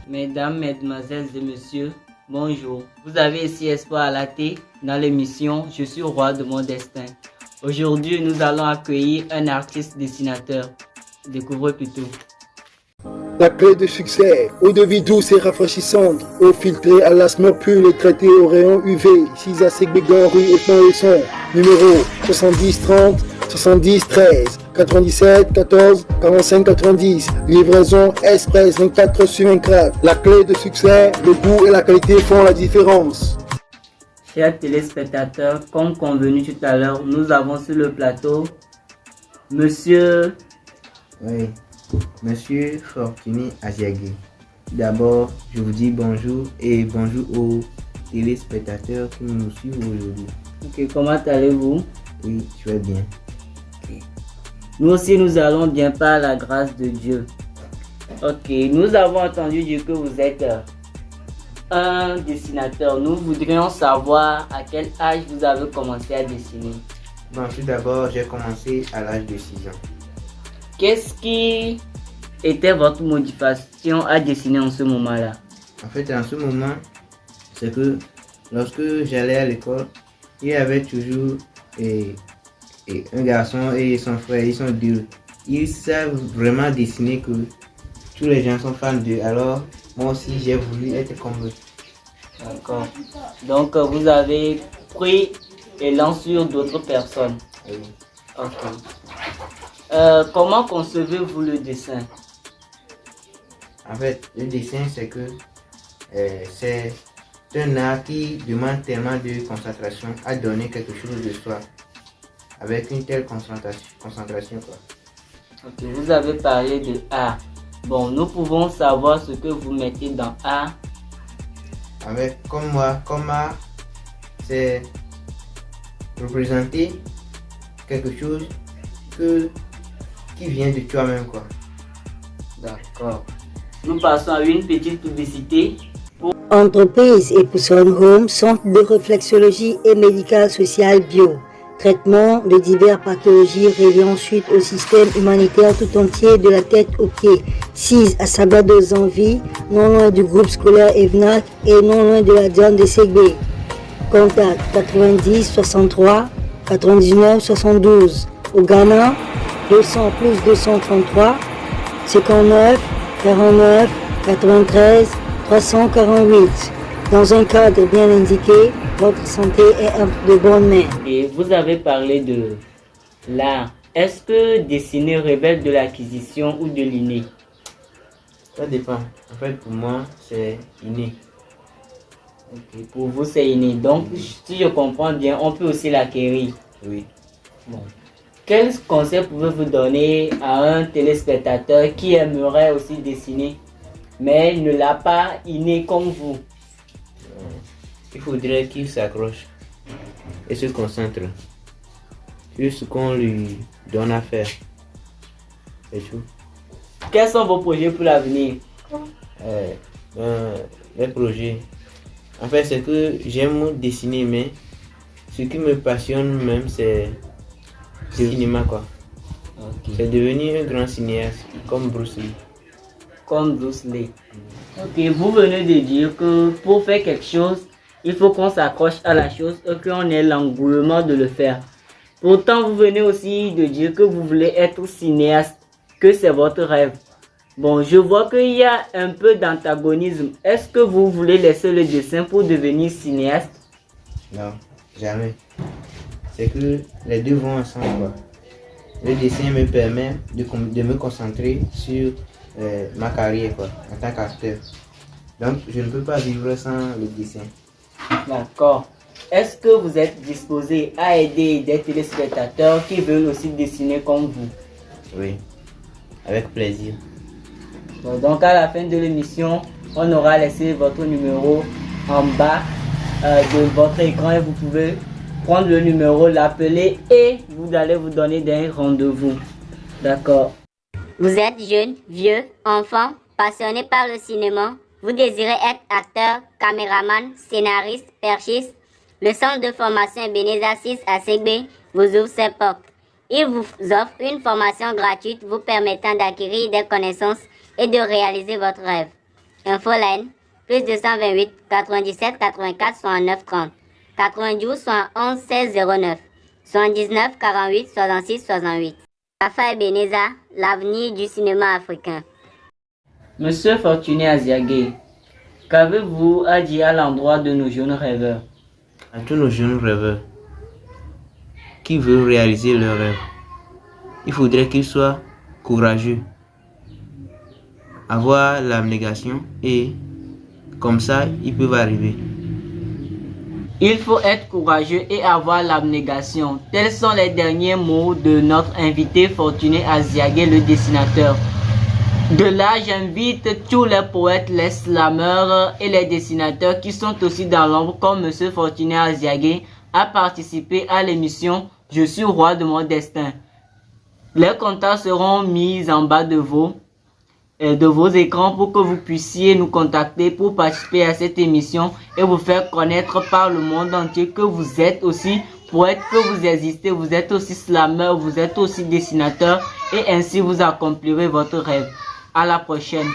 Mesdames, Mesdemoiselles et Messieurs, bonjour. Vous avez ici Espoir à la thé dans l'émission Je suis roi de mon destin. Aujourd'hui, nous allons accueillir un artiste dessinateur. Découvrez plutôt. La clé de succès, eau de vie douce et rafraîchissante, eau filtrée à l'asthme pur et traitée au rayon UV, 6 à Ségbégan, rue Épin-Hesson, numéro 70 30 70 13 97 14 45 90, livraison express 24/24. La clé de succès, le goût et la qualité font la différence. Chers téléspectateurs, comme convenu tout à l'heure, nous avons sur le plateau Monsieur... Oui, Monsieur Fortuné Aziagé. D'abord, je vous dis bonjour et bonjour aux téléspectateurs qui nous suivent aujourd'hui. Ok, comment allez-vous? Oui, je vais bien. Nous aussi, nous allons bien par la grâce de Dieu. Ok, nous avons entendu dire que vous êtes un dessinateur. Nous voudrions savoir à quel âge vous avez commencé à dessiner. Bon, tout d'abord, j'ai commencé à l'âge de 6 ans. Qu'est-ce qui était votre motivation à dessiner en ce moment-là? En fait, en ce moment, c'est que lorsque j'allais à l'école, il y avait toujours un garçon et son frère, ils sont deux. Ils savent vraiment dessiner que tous les gens sont fans d'eux. Alors, moi aussi, j'ai voulu être comme eux. D'accord. Donc, vous avez pris élan sur d'autres personnes. Oui. Ok. Comment concevez-vous le dessin? En fait, le dessin, c'est que c'est un art qui demande tellement de concentration à donner quelque chose de soi. Avec une telle concentration quoi. Ok, vous avez parlé de art. Bon, nous pouvons savoir ce que vous mettez dans art. Comme art, c'est représenter quelque chose qui vient de toi-même quoi. D'accord. Nous passons à une petite publicité. Entreprise Epouson Home, centre de réflexologie et médical-social bio. Traitement de diverses pathologies reliant suite au système humanitaire tout entier de la tête aux pieds. 6 à Sabla de Zanvi, non loin du groupe scolaire EVNAC et non loin de la zone de Ségbé. Contact 90 63 99 72. Au Ghana, 200 plus 233 59 49 93 348. Dans un cadre bien indiqué, votre santé est entre de bonnes mains. Et vous avez parlé de l'art. Est-ce que dessiner révèle de l'acquisition ou de l'inné? Ça dépend. En fait, pour moi, c'est inné. Okay. Pour vous, c'est inné. Donc, si je comprends bien, on peut aussi l'acquérir. Oui. Bon. Quel conseil pouvez-vous donner à un téléspectateur qui aimerait aussi dessiner, mais ne l'a pas inné comme vous? Il faudrait qu'il s'accroche et se concentre sur ce qu'on lui donne à faire. C'est tout. Quels sont vos projets pour l'avenir? Les projets. En fait, c'est que j'aime dessiner, mais ce qui me passionne même, c'est le cinéma, quoi. Okay. C'est devenir un grand cinéaste, comme Bruce Lee. Comme Bruce Lee. Ok, vous venez de dire que pour faire quelque chose, il faut qu'on s'accroche à la chose et qu'on ait l'engouement de le faire. Pourtant, vous venez aussi de dire que vous voulez être cinéaste, que c'est votre rêve. Bon, je vois qu'il y a un peu d'antagonisme. Est-ce que vous voulez laisser le dessin pour devenir cinéaste? Non, jamais. C'est que les deux vont ensemble, quoi. Le dessin me permet de me concentrer sur ma carrière, quoi, en tant qu'acteur. Donc, je ne peux pas vivre sans le dessin. D'accord. Est-ce que vous êtes disposé à aider des téléspectateurs qui veulent aussi dessiner comme vous? Oui, avec plaisir. Bon, donc à la fin de l'émission, on aura laissé votre numéro en bas de votre écran et vous pouvez prendre le numéro, l'appeler et vous allez vous donner des rendez-vous. D'accord. Vous êtes jeune, vieux, enfant, passionné par le cinéma. Vous désirez être acteur, caméraman, scénariste, perchiste. Le centre de formation Ebenezer 6 à Ségbé vous ouvre ses portes. Il vous offre une formation gratuite vous permettant d'acquérir des connaissances et de réaliser votre rêve. Infoline, plus 228 97 84 69 30, 92 71 16 09, 79 48 66 68. Rafael Beneza, l'avenir du cinéma africain. Monsieur Fortuné Aziagué, qu'avez-vous à dire à l'endroit de nos jeunes rêveurs? À tous nos jeunes rêveurs qui veulent réaliser leurs rêves, il faudrait qu'ils soient courageux, avoir l'abnégation et comme ça, ils peuvent arriver. Il faut être courageux et avoir l'abnégation. Tels sont les derniers mots de notre invité Fortuné Aziagué, le dessinateur. De là, j'invite tous les poètes, les slameurs et les dessinateurs qui sont aussi dans l'ombre, comme M. Fortuné Aziagué, à participer à l'émission « Je suis roi de mon destin ». Les contacts seront mis en bas de vos écrans pour que vous puissiez nous contacter pour participer à cette émission et vous faire connaître par le monde entier que vous êtes aussi poète, que vous existez, vous êtes aussi slameur, vous êtes aussi dessinateur et ainsi vous accomplirez votre rêve. À la prochaine.